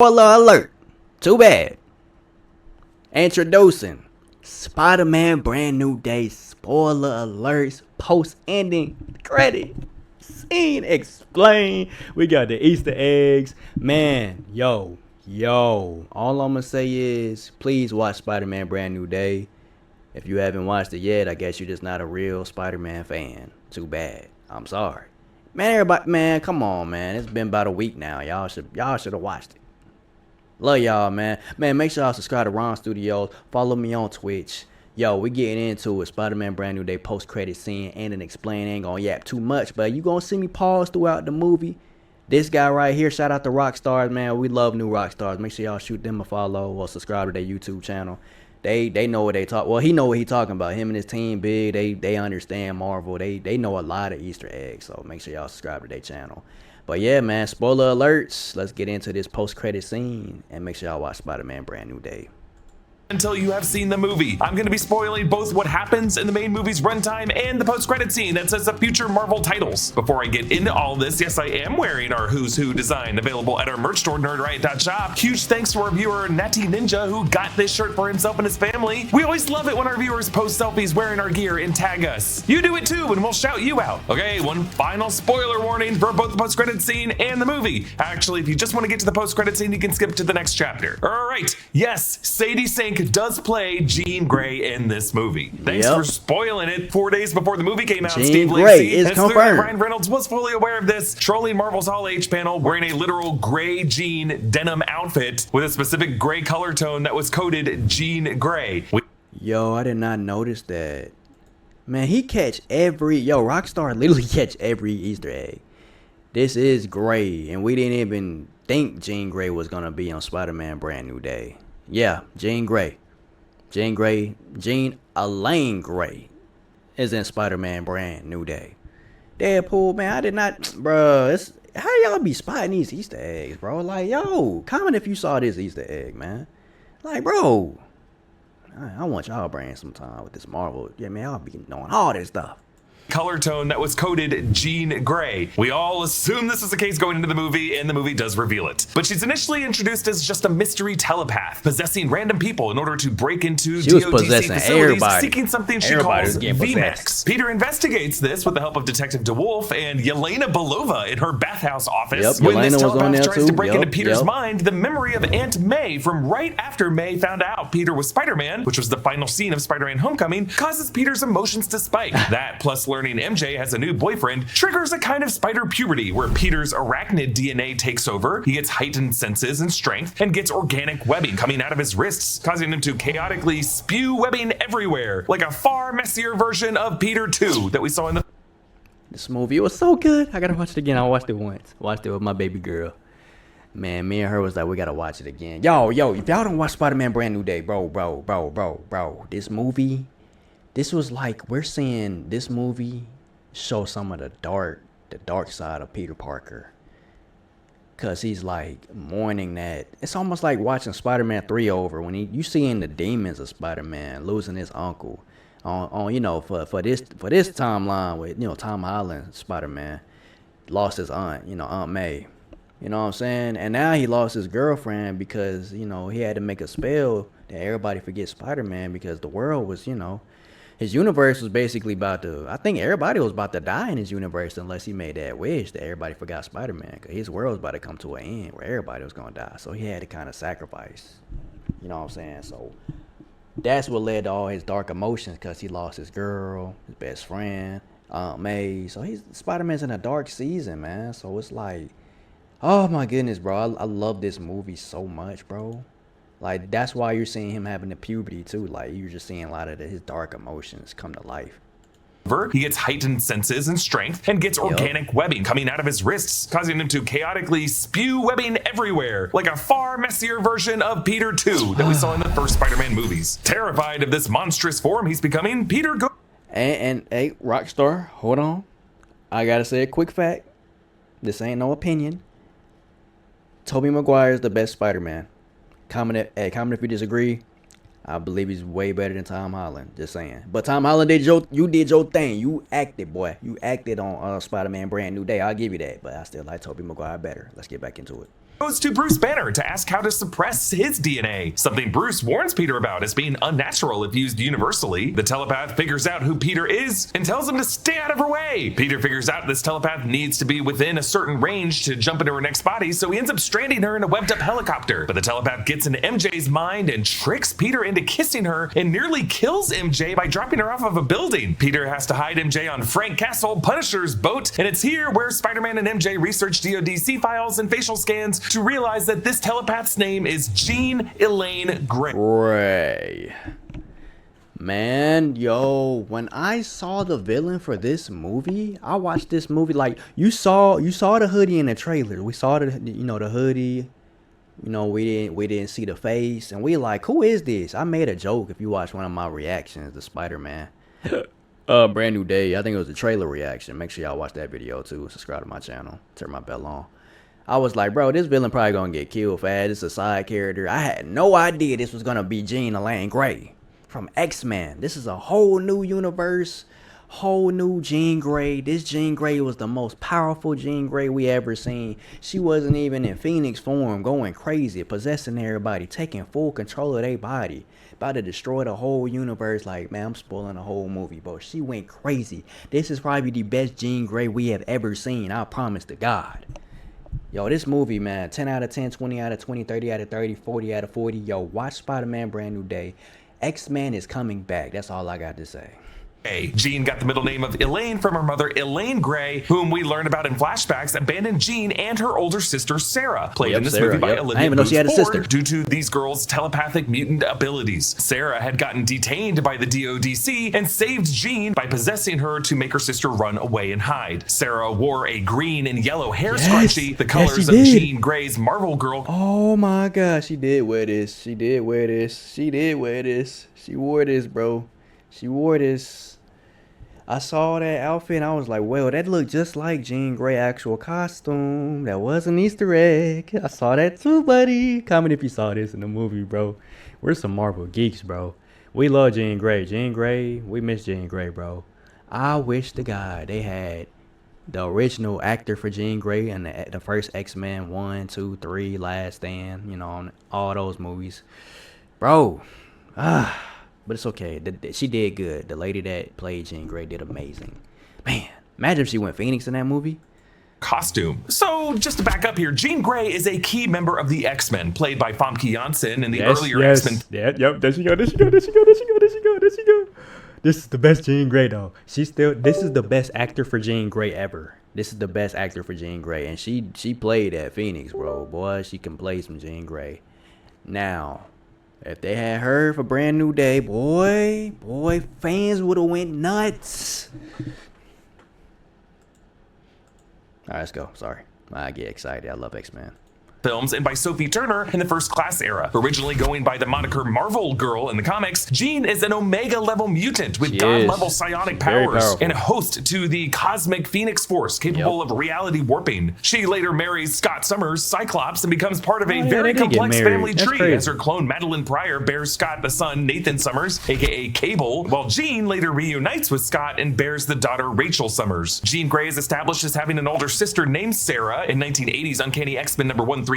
Spoiler alert. Too bad. Introducing Spider-Man Brand New Day. Spoiler alerts. Post-ending credit scene explain. We got the Easter eggs. Man, yo. All I'm going to say is please watch Spider-Man Brand New Day. If you haven't watched it yet, I guess you're just not a real Spider-Man fan. Too bad. I'm sorry. Man, everybody, man, come on, man. It's been about a week now. Y'all should have watched it. Love y'all, man. Man, make sure y'all subscribe to Ron Studios. Follow me on Twitch. Yo, we getting into it. Spider-Man Brand New Day post-credit scene and an explain. Ain't gonna yap too much, but you gonna see me pause throughout the movie. This guy right here, shout out to Rockstars, man. We love new Rockstars. Make sure y'all shoot them a follow or subscribe to their YouTube channel. They know what they talk. Well, he know what he talking about. Him and his team big. They understand Marvel. They know a lot of Easter eggs. So make sure y'all subscribe to their channel. But yeah, man, spoiler alerts. Let's get into this post-credit scene and make sure y'all watch Spider-Man Brand New Day. Until you have seen the movie. I'm going to be spoiling both what happens in the main movie's runtime and the post-credit scene that sets up future Marvel titles. Before I get into all this, yes, I am wearing our Who's Who design available at our merch store, nerdriot.shop. Huge thanks to our viewer, Natty Ninja, who got this shirt for himself and his family. We always love it when our viewers post selfies wearing our gear and tag us. You do it too, and we'll shout you out. Okay, one final spoiler warning for both the post-credit scene and the movie. Actually, if you just want to get to the post-credit scene, you can skip to the next chapter. All right, yes, Sadie Sink does play Jean Grey in this movie. Thanks for spoiling it. 4 days before the movie came out, Jean Grey is confirmed. Ryan Reynolds was fully aware of this, trolling Marvel's Hall H panel wearing a literal gray jean denim outfit with a specific gray color tone that was coded Jean Grey. Yo, I did not notice that. Man, he catch every... Yo, Rockstar literally catch every Easter egg. This is Grey, and we didn't even think Jean Grey was going to be on Spider-Man Brand New Day. Yeah, Jean Grey. Jean Elaine Grey is in Spider-Man Brand New Day. Deadpool, man, I did not, bruh, how y'all be spotting these Easter eggs, bro? Like, yo, comment if you saw this Easter egg, man. Like, bro, I want y'all brain some time with this Marvel. Yeah, man, I'll be knowing all this stuff. Color tone that was coded Jean Grey. We all assume this is the case going into the movie, and the movie does reveal it. But she's initially introduced as just a mystery telepath, possessing random people in order to break into DOTC facilities, seeking something she calls VMAX. Peter investigates this with the help of Detective DeWolf and Yelena Belova in her bathhouse office. When this telepath tries to break into Peter's mind, the memory of Aunt May from right after May found out Peter was Spider-Man, which was the final scene of Spider-Man Homecoming, causes Peter's emotions to spike. That, plus learning MJ has a new boyfriend, triggers a kind of spider puberty where Peter's arachnid DNA takes over. He gets heightened senses and strength and gets organic webbing coming out of his wrists, causing him to chaotically spew webbing everywhere, like a far messier version of Peter 2 that we saw in this movie. It was so good. I gotta watch it again. I watched it once. Watched it with my baby girl. Man, me and her was like, we gotta watch it again. Yo, if y'all don't watch Spider-Man Brand New Day, bro, this movie, this was like, we're seeing this movie show some of the dark side of Peter Parker. Cause he's like mourning that. It's almost like watching Spider-Man 3 over when you seeing the demons of Spider-Man losing his uncle. On you know, for this timeline with, you know, Tom Holland Spider-Man lost his aunt, you know, Aunt May. You know what I'm saying? And now he lost his girlfriend because, you know, he had to make a spell that everybody forgets Spider-Man because the world was, you know, his universe was basically about to, I think everybody was about to die in his universe unless he made that wish that everybody forgot Spider-Man. Because his world was about to come to an end where everybody was going to die. So he had to kind of sacrifice. You know what I'm saying? So that's what led to all his dark emotions because he lost his girl, his best friend, Aunt May. So Spider-Man's in a dark season, man. So it's like, oh my goodness, bro. I love this movie so much, bro. Like, that's why you're seeing him having the puberty, too. Like, you're just seeing a lot of his dark emotions come to life. He gets heightened senses and strength and gets organic webbing coming out of his wrists, causing him to chaotically spew webbing everywhere, like a far messier version of Peter 2 that we saw in the first Spider-Man movies. Terrified of this monstrous form he's becoming, Peter goes... And hey, Rockstar, hold on. I gotta say a quick fact. This ain't no opinion. Tobey Maguire is the best Spider-Man. Comment if you disagree. I believe he's way better than Tom Holland. Just saying. But Tom Holland you did your thing. You acted, boy. You acted on Spider-Man Brand New Day. I'll give you that. But I still like Tobey Maguire better. Let's get back into it. goes to Bruce Banner to ask how to suppress his DNA, something Bruce warns Peter about as being unnatural if used universally. The telepath figures out who Peter is and tells him to stay out of her way. Peter figures out this telepath needs to be within a certain range to jump into her next body, so he ends up stranding her in a webbed up helicopter. But the telepath gets into MJ's mind and tricks Peter into kissing her and nearly kills MJ by dropping her off of a building. Peter has to hide MJ on Frank Castle, Punisher's boat, and it's here where Spider-Man and MJ research DODC files and facial scans to realize that this telepath's name is Jean Elaine Gray. Man, yo, when I saw the villain for this movie, I watched this movie like you saw the hoodie in the trailer. We saw the the hoodie. We didn't see the face, and we like, who is this? I made a joke if you watch one of my reactions to Spider-Man. Brand new day. I think it was a trailer reaction. Make sure y'all watch that video too. Subscribe to my channel. Turn my bell on. I was like, bro, this villain probably gonna get killed fast. It's a side character. I had no idea this was gonna be Jean Elaine Gray from X-Men. This is a whole new universe, whole new Jean Grey. This Jean Grey was the most powerful Jean Grey we ever seen. She wasn't even in Phoenix form, going crazy, possessing everybody, taking full control of their body, about to destroy the whole universe. Like, man, I'm spoiling the whole movie, bro. She went crazy. This is probably the best Jean Grey we have ever seen. I promise to God. Yo, this movie, man, 10 out of 10, 20 out of 20, 30 out of 30, 40 out of 40. Yo, watch Spider-Man Brand New Day. X-Men is coming back. That's all I got to say. Jean got the middle name of Elaine from her mother, Elaine Gray, whom we learn about in flashbacks abandoned Jean and her older sister, Sarah, played in this movie by Olivia I didn't even know she had a sister. Due to these girls' telepathic mutant abilities. Sarah had gotten detained by the DODC and saved Jean by possessing her to make her sister run away and hide. Sarah wore a green and yellow hair scrunchie, the colors of Jean Grey's Marvel Girl. Oh my God, she did wear this. She did wear this. She did wear this. She wore this, bro. She wore this. I saw that outfit and I was like, well, that looked just like Jean Grey actual costume. That was an Easter egg. I saw that too, buddy. Comment if you saw this in the movie, bro. We're some Marvel geeks, bro. We love Jean Grey. Jean Grey, we miss Jean Grey, bro. I wish to God they had the original actor for Jean Grey and the first X-Men 1, 2, 3, Last Stand, on all those movies. Bro, but it's okay. She did good. The lady that played Jean Grey did amazing. Man, imagine if she went Phoenix in that movie. Costume. So just to back up here, Jean Grey is a key member of the X-Men, played by Famke Janssen in the earlier X-Men. Yep, there she go. This is the best Jean Grey though. This is the best actor for Jean Grey ever. This is the best actor for Jean Grey, and she played at Phoenix, bro. Boy, she can play some Jean Grey. Now, if they had her for Brand New Day, boy, fans would have went nuts. All right, let's go. Sorry. I get excited. I love X-Men. Films and by Sophie Turner in the First Class era. Originally going by the moniker Marvel Girl in the comics, Jean is an Omega level mutant with God-level psionic powers and a host to the cosmic Phoenix Force capable of reality warping. She later marries Scott Summers, Cyclops, and becomes part of a very complex family tree as her clone Madeline Pryor bears Scott the son Nathan Summers, aka Cable, while Jean later reunites with Scott and bears the daughter Rachel Summers. Jean Grey is established as having an older sister named Sarah in 1980's Uncanny X-Men number 136.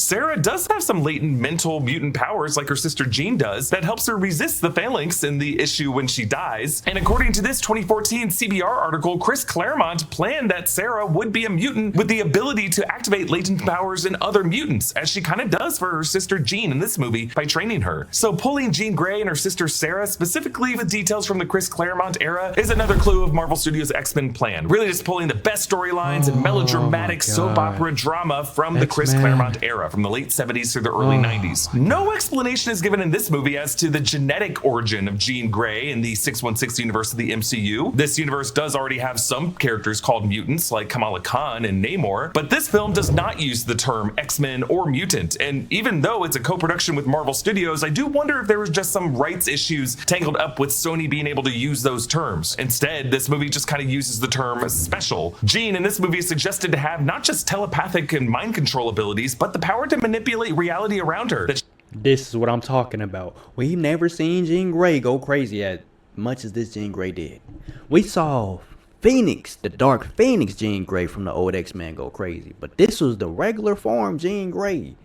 Sarah does have some latent mental mutant powers like her sister Jean does that helps her resist the phalanx in the issue when she dies. And according to this 2014 CBR article, Chris Claremont planned that Sarah would be a mutant with the ability to activate latent powers in other mutants, as she kind of does for her sister Jean in this movie by training her. So pulling Jean Grey and her sister Sarah, specifically with details from the Chris Claremont era, is another clue of Marvel Studios' X-Men plan. Really just pulling the best storylines and melodramatic soap opera drama from the Chris Claremont era from the late 70s through the early 90s. No explanation is given in this movie as to the genetic origin of Jean Grey in the 616 universe of the MCU. This universe does already have some characters called mutants like Kamala Khan and Namor, but this film does not use the term X-Men or mutant. And even though it's a co-production with Marvel Studios, I do wonder if there was just some rights issues tangled up with Sony being able to use those terms. Instead, this movie just kind of uses the term special. Jean in this movie is suggested to have not just telepathic and mind control abilities, but the power to manipulate reality around her. This is what I'm talking about. We've never seen Jean Grey go crazy as much as this Jean Grey did. We saw Phoenix, the Dark Phoenix Jean Grey from the old X-Men go crazy. But this was the regular form Jean Grey.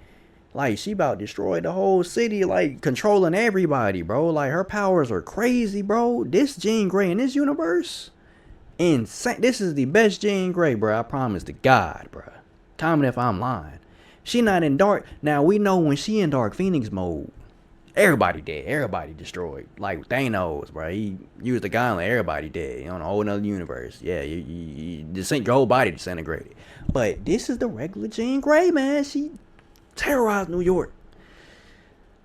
Like, she about to destroy the whole city, like, controlling everybody, bro. Like, her powers are crazy, bro. This Jean Grey in this universe, insane. This is the best Jean Grey, bro. I promise to God, bro. Tell me if I'm lying. She not in dark. Now, we know when she in Dark Phoenix mode, everybody dead. Everybody destroyed. Like Thanos, bro. He used the gauntlet. Everybody dead. On a whole nother universe. Yeah, your whole body disintegrated. But this is the regular Jean Grey, man. She terrorized New York.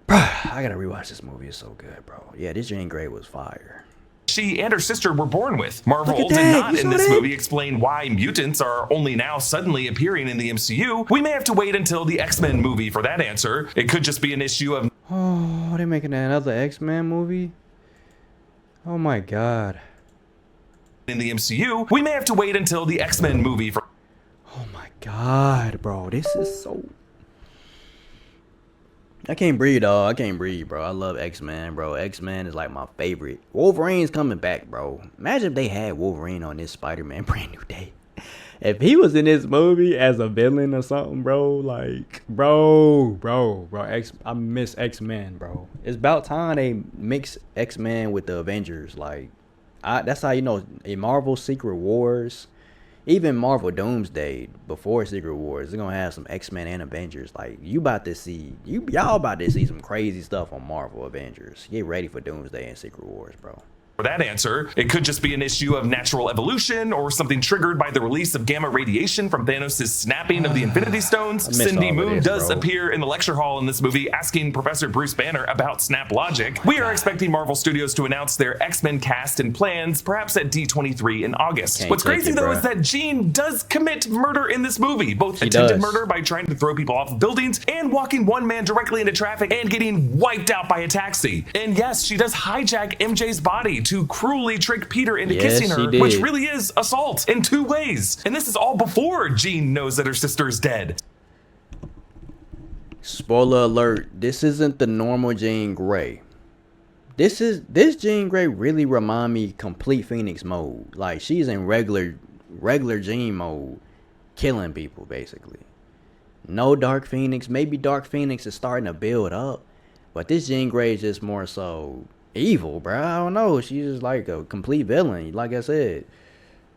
Bro, I gotta rewatch this movie. It's so good, bro. Yeah, this Jean Grey was fire. She and her sister were born with. Marvel Look at did that. not You in saw this that? movie explain why mutants are only now suddenly appearing in the MCU. We may have to wait until the X-Men movie for that answer. It could just be an issue of Oh, they're making another X-Men movie? Oh my god. in the MCU. We may have to wait until the X-Men movie for Oh my god, bro. This is so... I can't breathe, dog. I can't breathe, bro. I love X-Men, bro. X-Men is like my favorite. Wolverine's coming back, bro. Imagine if they had Wolverine on this Spider-Man Brand New Day. If he was in this movie as a villain or something, bro, like, bro, I miss X-Men, bro. It's about time they mix X-Men with the Avengers. Like, that's how you know in Marvel Secret Wars, even Marvel Doomsday before Secret Wars, they're gonna have some X-Men and Avengers. Like, y'all about to see some crazy stuff on Marvel Avengers. Get ready for Doomsday and Secret Wars, bro. For that answer, it could just be an issue of natural evolution or something triggered by the release of gamma radiation from Thanos' snapping of the Infinity Stones. miss Cindy all of Moon this, does bro. appear in the lecture hall in this movie asking Professor Bruce Banner about snap logic. We are expecting Marvel Studios to announce their X-Men cast and plans, perhaps at D23 in August. Can't What's take crazy it, though bruh. is that Jean does commit murder in this movie, both She attempted does. murder by trying to throw people off of buildings and walking one man directly into traffic and getting wiped out by a taxi. And yes, she does hijack MJ's body to cruelly trick Peter into Yes, kissing she her, did. which really is assault in 2 ways. And this is all before Jean knows that her sister is dead. Spoiler alert, this isn't the normal Jean Grey. This Jean Grey really remind me complete Phoenix mode. Like, she's in regular Jean mode, killing people basically. No Dark Phoenix. Maybe Dark Phoenix is starting to build up, but this Jean Grey is just more so evil, bro. I don't know. She's just like a complete villain. Like I said,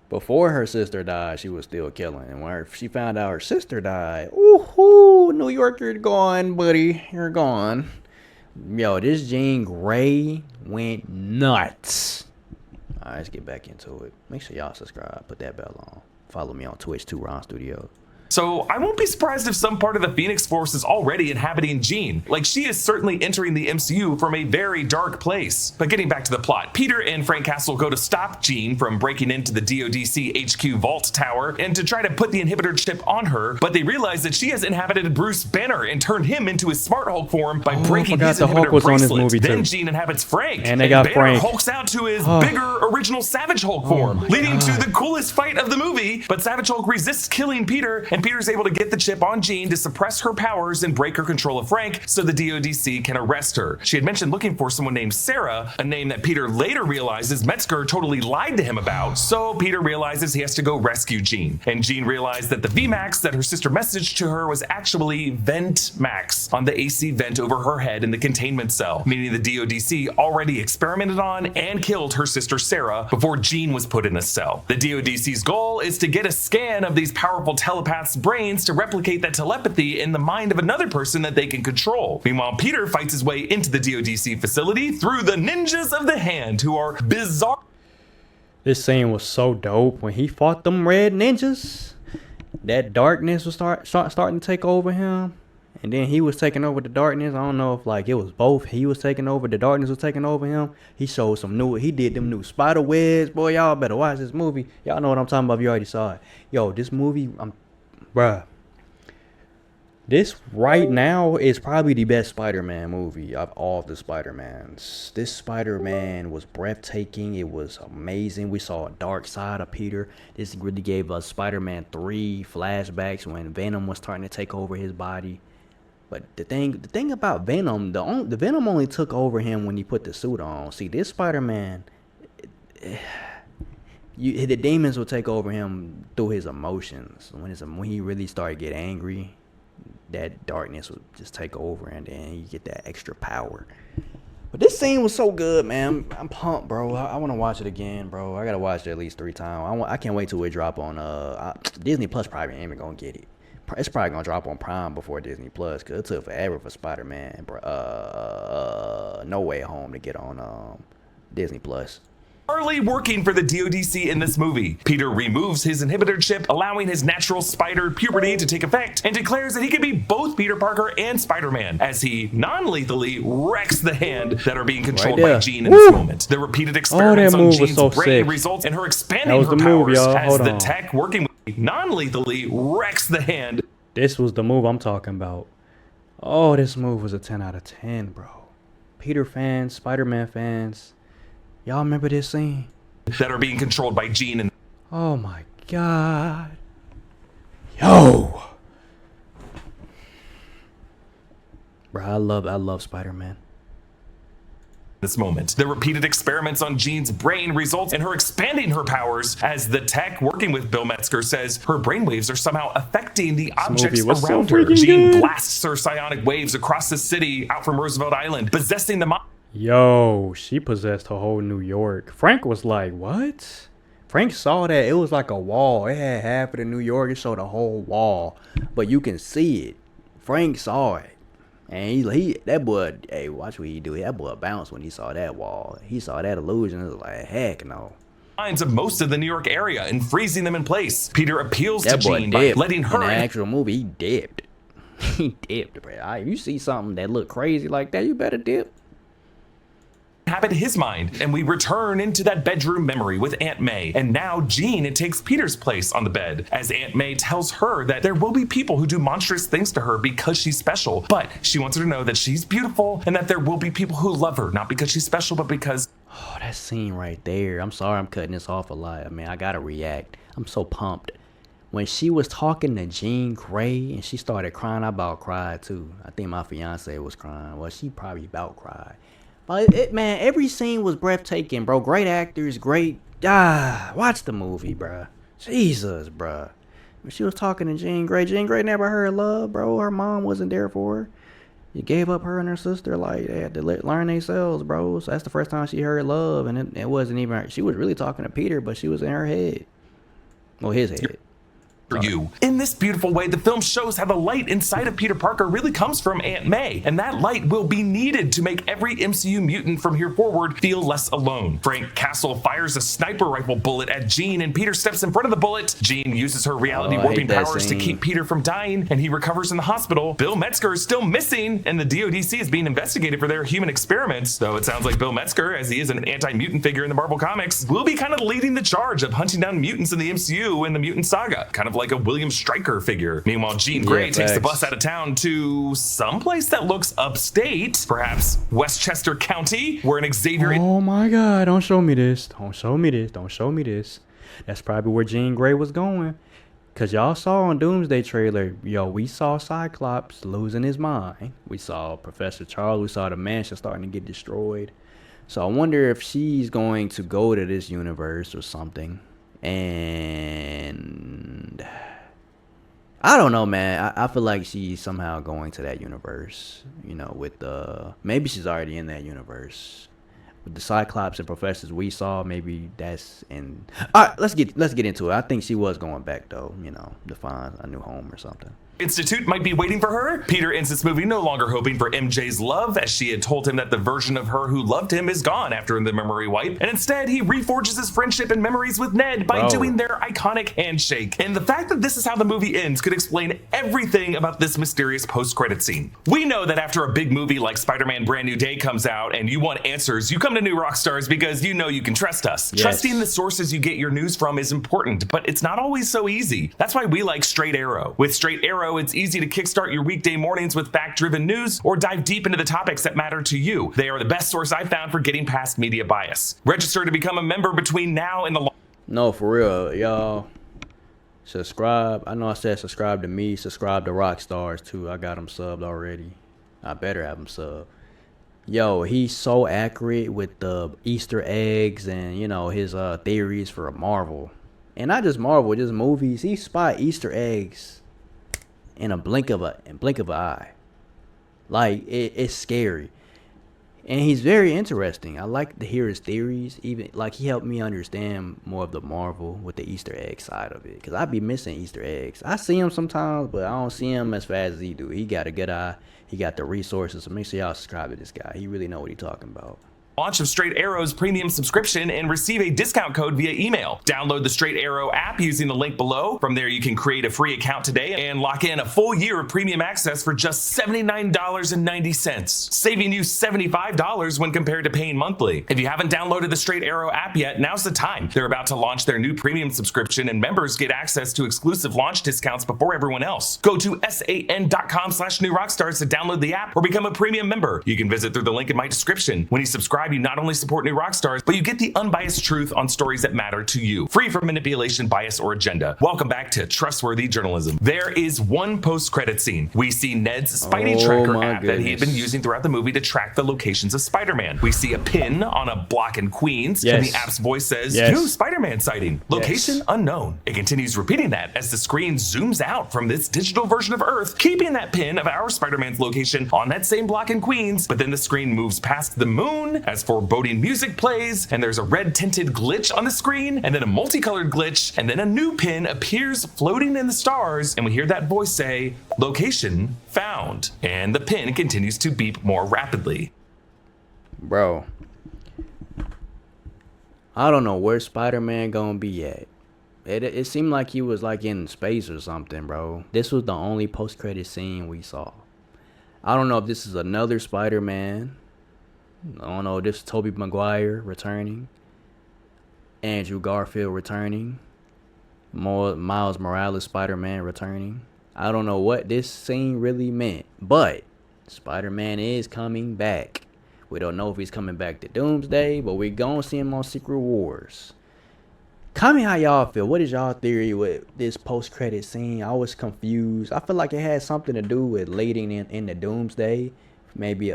before her sister died, she was still killing. And when she found out her sister died, ooh, New York, you're gone, buddy. You're gone. Yo, this Jean Grey went nuts. All right, let's get back into it. Make sure y'all subscribe. Put that bell on. Follow me on Twitch too, Ron Studios. So I won't be surprised if some part of the Phoenix Force is already inhabiting Jean. Like, she is certainly entering the MCU from a very dark place. But getting back to the plot, Peter and Frank Castle go to stop Jean from breaking into the DODC HQ vault tower and to try to put the inhibitor chip on her, but they realize that she has inhabited Bruce Banner and turned him into his Smart Hulk form by breaking forgot his the Hulk inhibitor was on this bracelet. movie, Then too. Jean inhabits Frank, And they got Banner Frank. hulks out to his bigger original Savage Hulk form, my leading to God. the coolest fight of the movie. But Savage Hulk resists killing Peter, and Peter's able to get the chip on Jean to suppress her powers and break her control of Frank so the DODC can arrest her. She had mentioned looking for someone named Sarah, a name that Peter later realizes Metzger totally lied to him about. So Peter realizes he has to go rescue Jean. And Jean realized that the VMAX that her sister messaged to her was actually Vent Max on the AC vent over her head in the containment cell, meaning the DODC already experimented on and killed her sister Sarah before Jean was put in a cell. The DODC's goal is to get a scan of these powerful telepaths' brains to replicate that telepathy in the mind of another person that they can control. Meanwhile, Peter fights his way into the DODC facility through the Ninjas of the Hand, who are bizarre. This scene was so dope when he fought them red ninjas. That darkness was starting to take over him, and then he was taking over the darkness. I don't know if like it was both. He was taking over, the darkness was taking over him. He showed some new. He did them new spider webs. Boy, y'all better watch this movie. Y'all know what I'm talking about. If you already saw it. Yo, this movie, bruh. This right now is probably the best Spider-Man movie of all the Spider-Mans. This Spider-Man was breathtaking. It was amazing. We saw a dark side of Peter. This really gave us Spider-Man 3 flashbacks when Venom was starting to take over his body. But the thing about Venom, the Venom only took over him when he put the suit on. See, this Spider-Man, the demons will take over him through his emotions. When he really started to get angry, that darkness would just take over, and then you get that extra power. But this scene was so good, man. I'm pumped, bro. I want to watch it again, bro. I gotta watch it at least 3 times. I can't wait till it drop on Disney Plus. Probably ain't even gonna get it. It's probably gonna drop on Prime before Disney Plus, cause it took forever for Spider-Man, No Way Home to get on Disney Plus. Early working for the DODC in this movie. Peter removes his inhibitor chip, allowing his natural spider puberty to take effect, and declares that he can be both Peter Parker and Spider-Man, as he non-lethally wrecks the hand that are being controlled by Jean in this moment. The repeated experiments on Jean's brain results in her expanding her powers as the tech working with non-lethally wrecks the hand. This was the move I'm talking about. Oh, this move was a 10 out of 10, bro. Peter fans, Spider-Man fans, y'all remember this scene? That are being controlled by Jean and... Oh my God. Yo. Bro, I love Spider-Man. This moment. The repeated experiments on Jean's brain results in her expanding her powers, as the tech working with Bill Metzger says her brainwaves are somehow affecting the objects around her. Jean blasts her psionic waves across the city out from Roosevelt Island, possessing the mind. Yo, she possessed the whole New York. Frank was like, what? Frank saw that. It was like a wall. It had half of the New York. It showed a whole wall. But you can see it. Frank saw it. And that boy, hey, watch what he do. That boy bounced when he saw that wall. He saw that illusion. It was like, heck no. Minds of most of the New York area and freezing them in place. Peter appeals to Jean by letting her... In the actual movie, he dipped. He dipped, bro. If you see something that look crazy like that, you better dip. Inhabit his mind, and we return into that bedroom memory with Aunt May. And now Jean takes Peter's place on the bed, as Aunt May tells her that there will be people who do monstrous things to her because she's special, but she wants her to know that she's beautiful and that there will be people who love her, not because she's special, but because... Oh, that scene right there. I'm sorry I'm cutting this off a lot. I mean, I gotta react. I'm so pumped. When she was talking to Jean Grey and she started crying, I about cried too. I think my fiance was crying. Well, she probably about cried. But man, every scene was breathtaking, bro. Great actors, great. Watch the movie, bro. Jesus, bro. When she was talking to Jean Grey never heard love, bro. Her mom wasn't there for her. You gave up her and her sister, like, they had to learn themselves, bro. So that's the first time she heard love, and it wasn't even. She was really talking to Peter, but she was in her head. Well, his head. For you. In this beautiful way, the film shows how the light inside of Peter Parker really comes from Aunt May, and that light will be needed to make every MCU mutant from here forward feel less alone. Frank Castle fires a sniper rifle bullet at Jean, and Peter steps in front of the bullet. Jean uses her reality warping powers to keep Peter from dying, and he recovers in the hospital. Bill Metzger is still missing, and the DODC is being investigated for their human experiments, though it sounds like Bill Metzger, as he is an anti-mutant figure in the Marvel Comics, will be kind of leading the charge of hunting down mutants in the MCU and the Mutant Saga, kind of like a William Stryker figure. Meanwhile, Jean Grey takes the bus out of town to someplace that looks upstate, perhaps Westchester County, where an Xavier... Oh my God, don't show me this. Don't show me this. Don't show me this. That's probably where Jean Grey was going. Because y'all saw on Doomsday trailer, we saw Cyclops losing his mind. We saw Professor Charles. We saw the mansion starting to get destroyed. So I wonder if she's going to go to this universe or something. And... I don't know, man. I feel like she's somehow going to that universe, with maybe she's already in that universe. With the Cyclops and professors we saw, maybe that's in... All right, let's get into it. I think she was going back, though, to find a new home or something. Institute might be waiting for her. Peter ends this movie no longer hoping for MJ's love, as she had told him that the version of her who loved him is gone after the memory wipe, and instead he reforges his friendship and memories with Ned by doing their iconic handshake. And the fact that this is how the movie ends could explain everything about this mysterious post-credit scene. We know that after a big movie like Spider-Man Brand New Day comes out and you want answers, you come to New Rockstars because you know you can trust us. Yes. Trusting the sources you get your news from is important, but it's not always so easy. That's why we like Straight Arrow. With Straight Arrow, it's easy to kickstart your weekday mornings with fact-driven news or dive deep into the topics that matter to you. They are the best source I've found for getting past media bias. Register to become a member between now and the... No, for real, y'all. Subscribe. I know I said subscribe to me. Subscribe to Rockstars, too. I got them subbed already. I better have them subbed. Yo, he's so accurate with the Easter eggs and his theories for Marvel, and not just Marvel, just movies. He spot Easter eggs in a blink of an eye. Like it's scary, and he's very interesting. I like to hear his theories. Even like he helped me understand more of the Marvel with the Easter egg side of it, because I be missing Easter eggs. I see him sometimes, but I don't see him as fast as he do. He got a good eye. He got the resources, so make sure y'all subscribe to this guy. He really know what he talking about. Launch of Straight Arrow's premium subscription and receive a discount code via email. Download the Straight Arrow app using the link below. From there, you can create a free account today and lock in a full year of premium access for just $79.90, saving you $75 when compared to paying monthly. If you haven't downloaded the Straight Arrow app yet, now's the time. They're about to launch their new premium subscription, and members get access to exclusive launch discounts before everyone else. Go to san.com/newrockstars to download the app or become a premium member. You can visit through the link in my description. When you subscribe, you not only support New Rockstars, but you get the unbiased truth on stories that matter to you, free from manipulation, bias, or agenda. Welcome back to trustworthy journalism. There is one post-credit scene. We see Ned's Spidey tracker app that he had been using throughout the movie to track the locations of Spider-Man. We see a pin on a block in Queens, and the app's voice says, new Spider-Man sighting, location unknown. It continues repeating that as the screen zooms out from this digital version of Earth, keeping that pin of our Spider-Man's location on that same block in Queens, but then the screen moves past the moon as foreboding music plays, and there's a red tinted glitch on the screen, and then a multicolored glitch, and then a new pin appears floating in the stars, and we hear that voice say, location found, and the pin continues to beep more rapidly. Bro, I don't know where Spider-Man gonna be at. It seemed like he was like in space or something, bro. This was the only post-credit scene we saw. I don't know if this is another Spider-Man. I don't know, this is Tobey Maguire returning, Andrew Garfield returning, Miles Morales Spider-Man returning. I don't know what this scene really meant, but Spider-Man is coming back. We don't know if he's coming back to Doomsday, but we're gonna see him on Secret Wars. Comment how y'all feel. What is y'all theory with this post-credit scene? I was confused. I feel like it had something to do with leading in the Doomsday. Maybe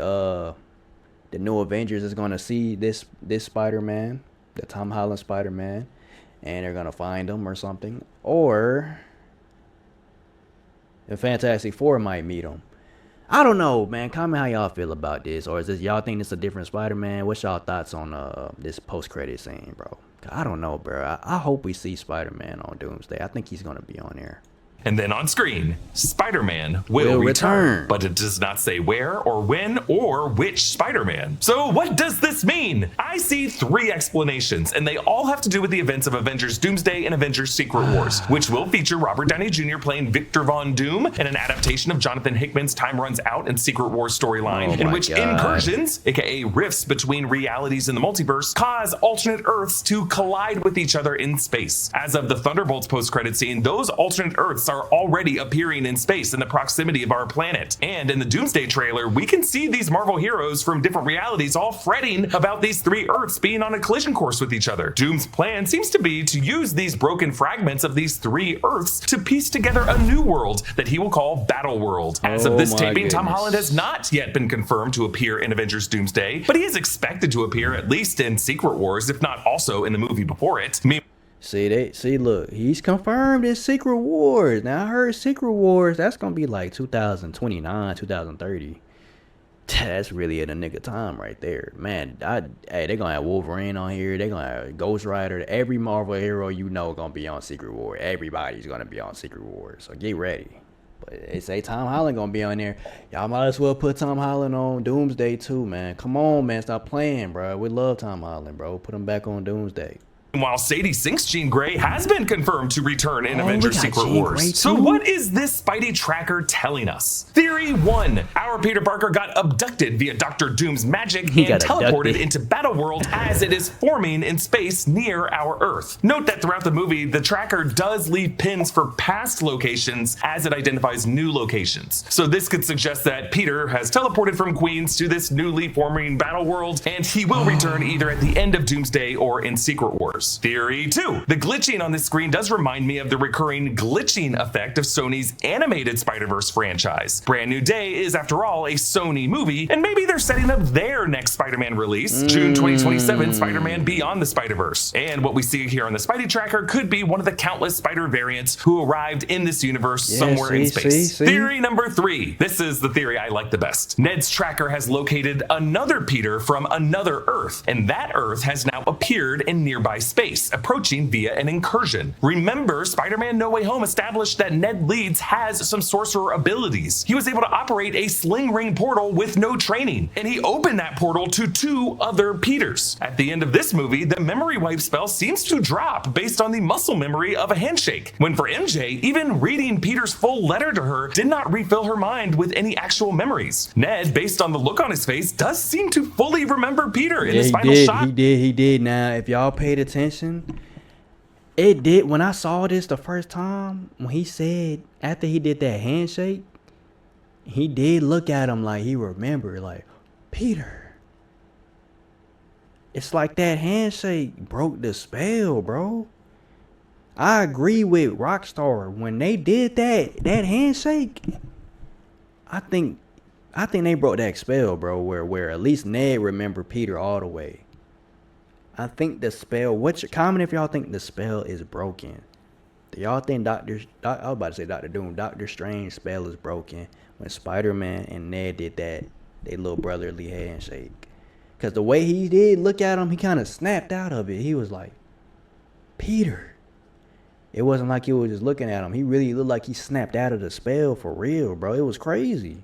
the new Avengers is gonna see this Spider-Man, the Tom Holland Spider-Man, and they're gonna find him or something. Or the Fantastic Four might meet him. I don't know, man. Comment how y'all feel about this. Or is this y'all think it's a different Spider-Man? What's y'all thoughts on this post-credit scene, bro? I don't know, bro. I hope we see Spider-Man on Doomsday. I think he's gonna be on there. And then on screen, Spider-Man will return. But it does not say where or when or which Spider-Man. So what does this mean? I see three explanations, and they all have to do with the events of Avengers Doomsday and Avengers Secret Wars, which will feature Robert Downey Jr. playing Victor Von Doom in an adaptation of Jonathan Hickman's Time Runs Out and Secret Wars storyline, in which incursions, aka rifts between realities in the multiverse, cause alternate Earths to collide with each other in space. As of the Thunderbolts post-credit scene, those alternate Earths are already appearing in space in the proximity of our planet. And in the Doomsday trailer, we can see these Marvel heroes from different realities all fretting about these three Earths being on a collision course with each other. Doom's plan seems to be to use these broken fragments of these three Earths to piece together a new world that he will call Battle World. As of this taping, Tom Holland has not yet been confirmed to appear in Avengers Doomsday, but he is expected to appear at least in Secret Wars, if not also in the movie before it. Look, he's confirmed in Secret Wars. Now, I heard Secret Wars, that's going to be like 2029, 2030. That's really in a nigga time right there. Man, they're going to have Wolverine on here. They're going to have Ghost Rider. Every Marvel hero you know going to be on Secret Wars. Everybody's going to be on Secret Wars. So get ready. But they say Tom Holland going to be on there. Y'all might as well put Tom Holland on Doomsday too, man. Come on, man. Stop playing, bro. We love Tom Holland, bro. Put him back on Doomsday. While Sadie Sink's Jean Grey has been confirmed to return in Avengers Secret Wars. So what is this Spidey tracker telling us? Theory 1. Our Peter Parker got abducted via Dr. Doom's magic and teleported into Battle World as it is forming in space near our Earth. Note that throughout the movie, the tracker does leave pins for past locations as it identifies new locations. So this could suggest that Peter has teleported from Queens to this newly forming Battle World, and he will return either at the end of Doomsday or in Secret Wars. Spider-Verse. Theory 2. The glitching on this screen does remind me of the recurring glitching effect of Sony's animated Spider-Verse franchise. Brand New Day is, after all, a Sony movie, and maybe they're setting up their next Spider-Man release, June 2027, Spider-Man Beyond the Spider-Verse. And what we see here on the Spidey tracker could be one of the countless Spider variants who arrived in this universe somewhere in space. Theory number 3. This is the theory I like the best. Ned's tracker has located another Peter from another Earth, and that Earth has now appeared in nearby space, approaching via an incursion. Remember, Spider-Man No Way Home established that Ned Leeds has some sorcerer abilities. He was able to operate a sling ring portal with no training, and he opened that portal to 2 other Peters. At the end of this movie, the memory wipe spell seems to drop based on the muscle memory of a handshake. When for MJ, even reading Peter's full letter to her did not refill her mind with any actual memories. Ned, based on the look on his face, does seem to fully remember Peter in his final shot. He did. Now, if y'all paid attention, it did. When I saw this the first time, when he said, after he did that handshake, he did look at him like he remembered, like, Peter. It's like that handshake broke the spell, bro. I agree with Rockstar. When they did that handshake, I think they broke that spell, bro, where at least Ned remembered Peter all the way. I think the spell, comment if y'all think the spell is broken. Do y'all think I was about to say Dr. Doom, Doctor Strange spell is broken when Spider-Man and Ned did that, they little brotherly handshake? Because the way he did look at him, he kind of snapped out of it. He was like, Peter. It wasn't like he was just looking at him. He really looked like he snapped out of the spell for real, bro. It was crazy.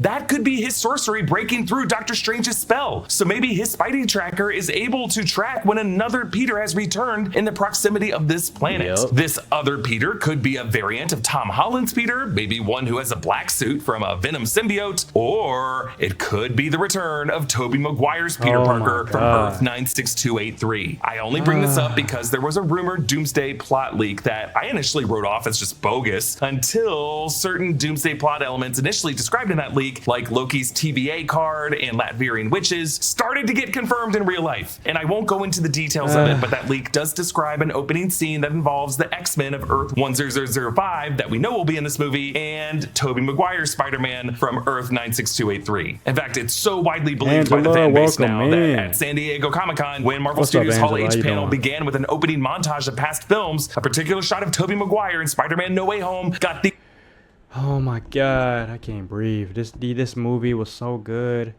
That could be his sorcery breaking through Doctor Strange's spell. So maybe his Spidey tracker is able to track when another Peter has returned in the proximity of this planet. Yep. This other Peter could be a variant of Tom Holland's Peter, maybe one who has a black suit from a Venom symbiote, or it could be the return of Tobey Maguire's Peter Parker from Earth 96283. I only bring this up because there was a rumored Doomsday plot leak that I initially wrote off as just bogus until certain Doomsday plot elements initially described in that leak, like Loki's TVA card and Latvian witches, started to get confirmed in real life. And I won't go into the details of it, but that leak does describe an opening scene that involves the X-Men of Earth 10005 that we know will be in this movie, and Tobey Maguire's Spider-Man from Earth 96283. In fact, it's so widely believed by the fan base now that at San Diego Comic-Con, when Marvel Studios Hall H panel began with an opening montage of past films, a particular shot of Tobey Maguire in Spider-Man No Way Home got the Oh my god, I can't breathe. This movie was so good.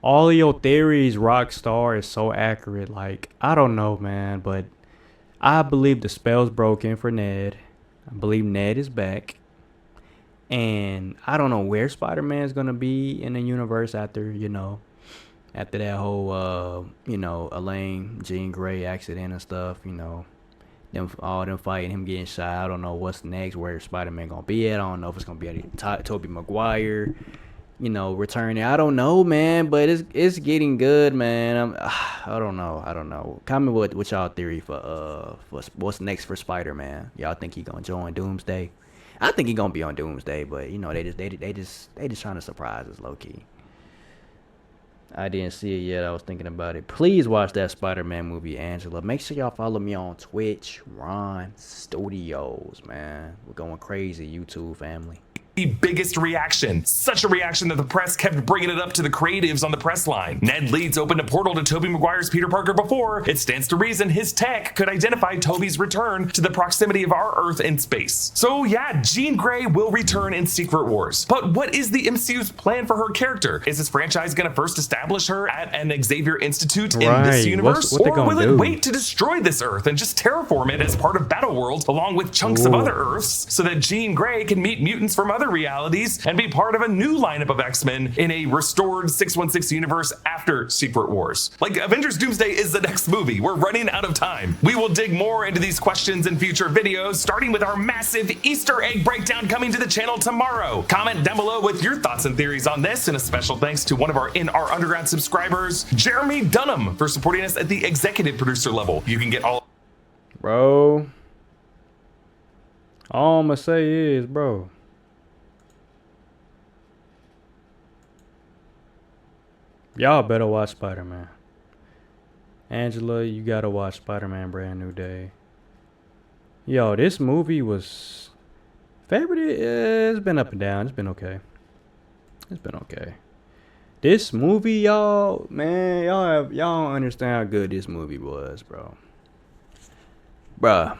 All of your theories, Rockstar, is so accurate. Like, I don't know, man, but I believe the spell's broken for Ned. I believe Ned is back. And I don't know where Spider-Man's gonna be in the universe after that whole Elaine, Jean Grey accident and stuff, all them fighting, him getting shot. I don't know what's next, where Spider-Man gonna be at. I don't know if it's gonna be at Tobey Maguire, returning. I don't know, man, but it's getting good, man. I don't know. Comment what y'all theory for what's next for Spider-Man. Y'all think he gonna join Doomsday? I think he gonna be on Doomsday, but they just trying to surprise us low key. I didn't see it yet. I was thinking about it. Please watch that Spider-Man movie, Angela. Make sure y'all follow me on Twitch, Ron Studios, man. We're going crazy, YouTube family. The biggest reaction. Such a reaction that the press kept bringing it up to the creatives on the press line. Ned Leeds opened a portal to Tobey Maguire's Peter Parker before. It stands to reason his tech could identify Tobey's return to the proximity of our Earth in space. So yeah, Jean Grey will return in Secret Wars. But what is the MCU's plan for her character? Is this franchise gonna first establish her at an Xavier Institute in this universe? Or will it wait to destroy this Earth and just terraform it as part of Battleworld along with chunks of other Earths so that Jean Grey can meet mutants from other realities and be part of a new lineup of X-Men in a restored 616 universe after Secret Wars? Like, Avengers Doomsday is the next movie. We're running out of time. We will dig more into these questions in future videos, starting with our massive Easter egg breakdown coming to the channel tomorrow. Comment down below with your thoughts and theories on this, and a special thanks to one of our In Our Underground subscribers, Jeremy Dunham, for supporting us at the executive producer level. You can get all... Bro. All I'm gonna say is, bro, y'all better watch Spider-Man. Angela, you gotta watch Spider-Man Brand New Day. Yo, this movie was favorite. It's been up and down. It's been okay. It's been okay. This movie, y'all, man, y'all don't understand how good this movie was, bro. Bruh,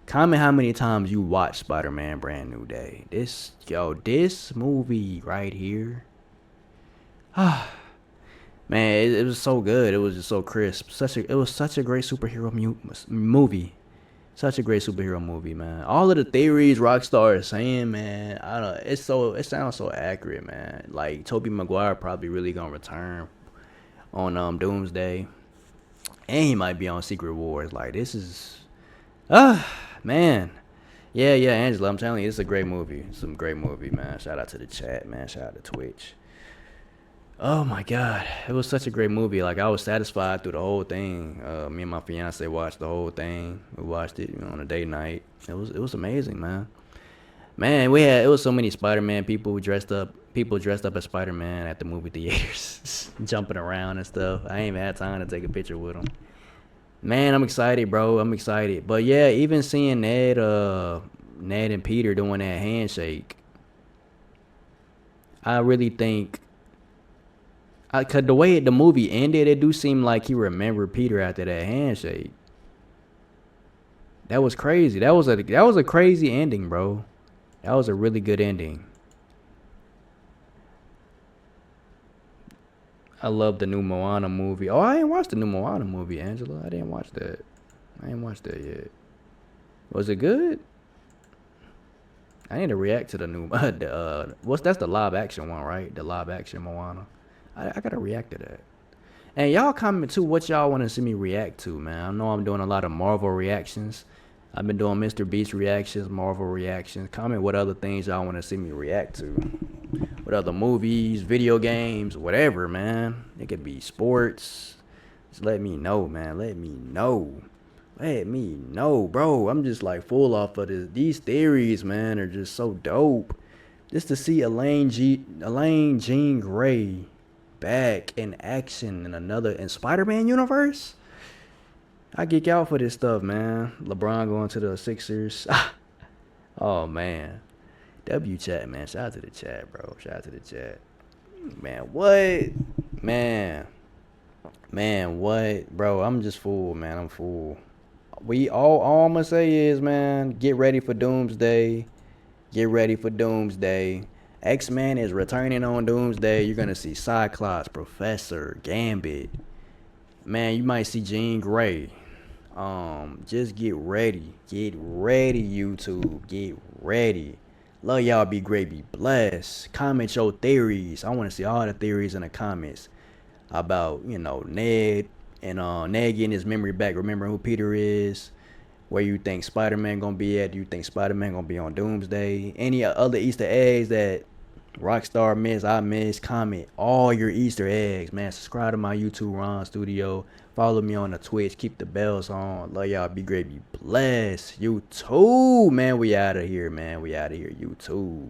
comment how many times you watched Spider-Man Brand New Day. This movie right here. Ah, man, it was so good. It was just so crisp. It was such a great superhero movie. Such a great superhero movie, man. All of the theories Rockstar is saying, man, I don't. It sounds so accurate, man. Like Tobey Maguire probably really gonna return on Doomsday, and he might be on Secret Wars. Like this is, man. Yeah, Angela, I'm telling you, it's a great movie. It's a great movie, man. Shout out to the chat, man. Shout out to Twitch. Oh my god, it was such a great movie. Like I was satisfied through the whole thing. Me and my fiance watched the whole thing. We watched it, on a date night. It was amazing, man. Man, it was so many Spider-Man people dressed up. People dressed up as Spider-Man at the movie theaters, jumping around and stuff. I ain't even had time to take a picture with them. Man, I'm excited, bro. I'm excited. But yeah, even seeing Ned and Peter doing that handshake, I really think. Cause the way the movie ended, it do seem like he remembered Peter after that handshake. That was crazy. That was a crazy ending, bro. That was a really good ending. I love the new Moana movie. Oh, I ain't watched the new Moana movie, Angela. I didn't watch that. I ain't watched that yet. Was it good? I need to react to the new that's the live action one, right? The live action Moana. I gotta react to that. And y'all comment too what y'all want to see me react to, man. I know I'm doing a lot of Marvel reactions. I've been doing Mr. Beast reactions, Marvel reactions. Comment what other things y'all want to see me react to. What other movies, video games, whatever, man. It could be sports. Just let me know, man. Let me know, bro. I'm just like full off of this. These theories, man, are just so dope. Just to see Elaine Jean Grey back in action in Spider-Man universe. I geek out for this stuff, man. LeBron going to the Sixers. Oh man. W chat, man. Shout out to the chat, bro. Shout out to the chat. Man, what? Man, what? Bro, I'm just full, man. I'm full. All I'm gonna say is, man, get ready for Doomsday. Get ready for Doomsday. X-Men is returning on Doomsday. You're gonna see Cyclops, Professor, Gambit. Man, you might see Jean Grey. Just get ready. Get ready, YouTube. Get ready. Love y'all. Be great. Be blessed. Comment your theories. I want to see all the theories in the comments about, Ned and Ned getting his memory back. Remember who Peter is. Where you think Spider-Man gonna be at? Do you think Spider-Man gonna be on Doomsday? Any other Easter eggs that Rockstar missed, I missed? Comment all your Easter eggs, man. Subscribe to my YouTube, Ron Studio. Follow me on the Twitch. Keep the bells on. Love y'all. Be great. Be blessed. YouTube, man. We out of here, man. We out of here. YouTube.